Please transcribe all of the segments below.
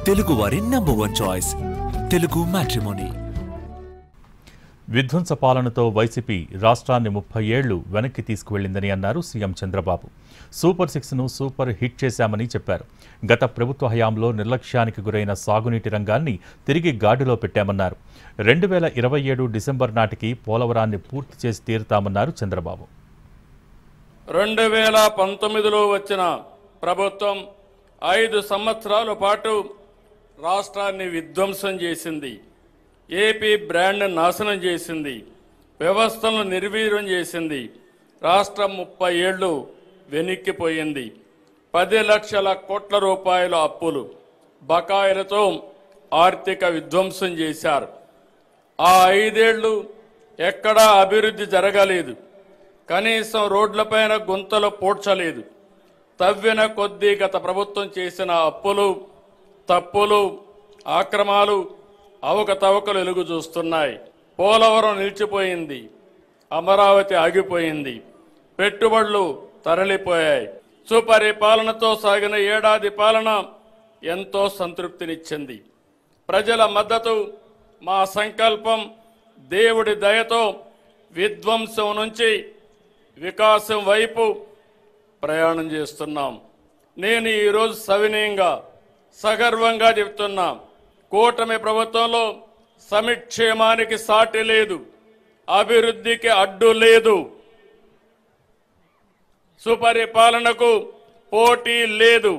తెలుగువారి number 1 choice Telugu matrimony. విధ్వంస పాలనతో వైసీపీ రాష్ట్రాన్ని 30 ఏళ్లు వెనక్కి తీసుకువెళ్లిందని అన్నారు సీఎం చంద్రబాబు. సూపర్ 6ను సూపర్ హిట్ చేశామని చెప్పారు. గత ప్రభుత్వ హయాంలో నిర్లక్ష్యానికి గురైన సాగునీటి రంగాన్ని తిరిగి గాడిలో పెట్టామన్నారు. 2027 డిసెంబర్ నాటికి పోలవరాన్ని పూర్తి చేసి తీరుతామన్నారు చంద్రబాబు. 2019లో వచ్చిన ప్రభుత్వం 5 సంవత్సరాల పాటు రాష్ట్రాన్ని విధ్వంసం చేసింది. ఏపీ బ్రాండ్ నాశనం చేసింది. వ్యవస్థలను నిర్వీర్యం చేసింది. రాష్ట్రం 30 ఏళ్లు వెనక్కిపోయింది. 10 లక్షల కోట్ల రూపాయల అప్పులు బకాయిలతో ఆర్థిక విధ్వంసం చేశారు. ఆ 5 ఏళ్లు ఎక్కడా అభివృద్ధి జరగలేదు. కనీసం రోడ్లపైన గుంతలు పూడ్చలేదు. తవ్విన కొద్దీ గత ప్రభుత్వం చేసిన అప్పులు, తప్పులు, ఆక్రమాలు, అవకతవకలు వెలుగు చూస్తున్నాయి. పోలవరం నిలిచిపోయింది. అమరావతి ఆగిపోయింది. పెట్టుబడులు తరలిపోయాయి. సుపరిపాలనతో సాగిన ఏడాది పాలన ఎంతో సంతృప్తినిచ్చింది. ప్రజల మద్దతు, మా సంకల్పం, దేవుడి దయతో విధ్వంసం నుంచి వికాసం వైపు ప్రయాణం చేస్తున్నాం. నేను ఈరోజు సవినయంగా సగర్వంగా చెప్తున్నా, కూటమి ప్రభుత్వంలో సమిక్షేమానికి సాటి లేదు, అభివృద్ధికి అడ్డు లేదు, సుపరిపాలనకు పోటీ లేదు.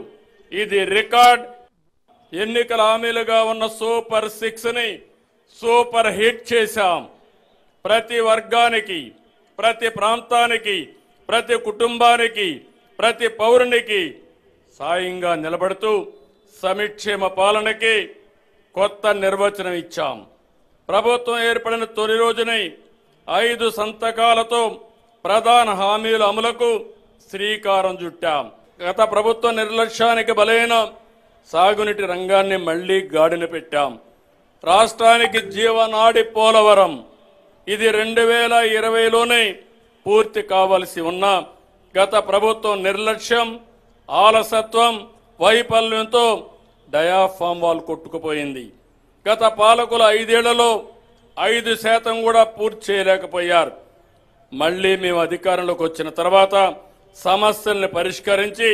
ఇది రికార్డ్. ఎన్నికల హామీలుగా ఉన్న సూపర్ 6ని సూపర్ హిట్ చేశాం. ప్రతి వర్గానికి, ప్రతి ప్రాంతానికి, ప్రతి కుటుంబానికి, ప్రతి పౌరునికి సాయంగా నిలబడుతూ సమిక్షేమ పాలనకి కొత్త నిర్వచనం ఇచ్చాం. ప్రభుత్వం ఏర్పడిన తొలి రోజునే 5 సంతకాలతో ప్రధాన హామీల అమలుకు శ్రీకారం చుట్టాం. గత ప్రభుత్వ నిర్లక్ష్యానికి బలైన సాగునీటి రంగాన్ని మళ్లీ గాడిన పెట్టాం. రాష్ట్రానికి జీవనాడి పోలవరం. ఇది 2020లోనే పూర్తి కావలసి ఉన్న గత ప్రభుత్వం నిర్లక్ష్యం, ఆలసత్వం, వైఫల్యంతో డయాఫామ్ వాల్ కొట్టుకుపోయింది. గత పాలకుల 5 ఏళ్లలో 5% కూడా పూర్తి చేయలేకపోయారు. మళ్లీ మేము అధికారంలోకి వచ్చిన తర్వాత సమస్యల్ని పరిష్కరించి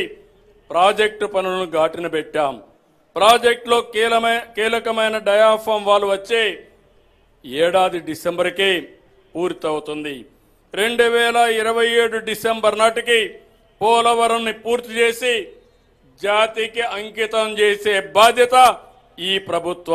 ప్రాజెక్టు పనులను గాటిన పెట్టాం. ప్రాజెక్టులో కీలకమైన డయాఫామ్ వాల్ వచ్చే ఏడాది డిసెంబర్కి పూర్తవుతుంది. 2027 డిసెంబర్ నాటికి పోలవరంని పూర్తి చేసి జాతికి అంకితం చేసే బాధ్యత ఈ ప్రభుత్వం.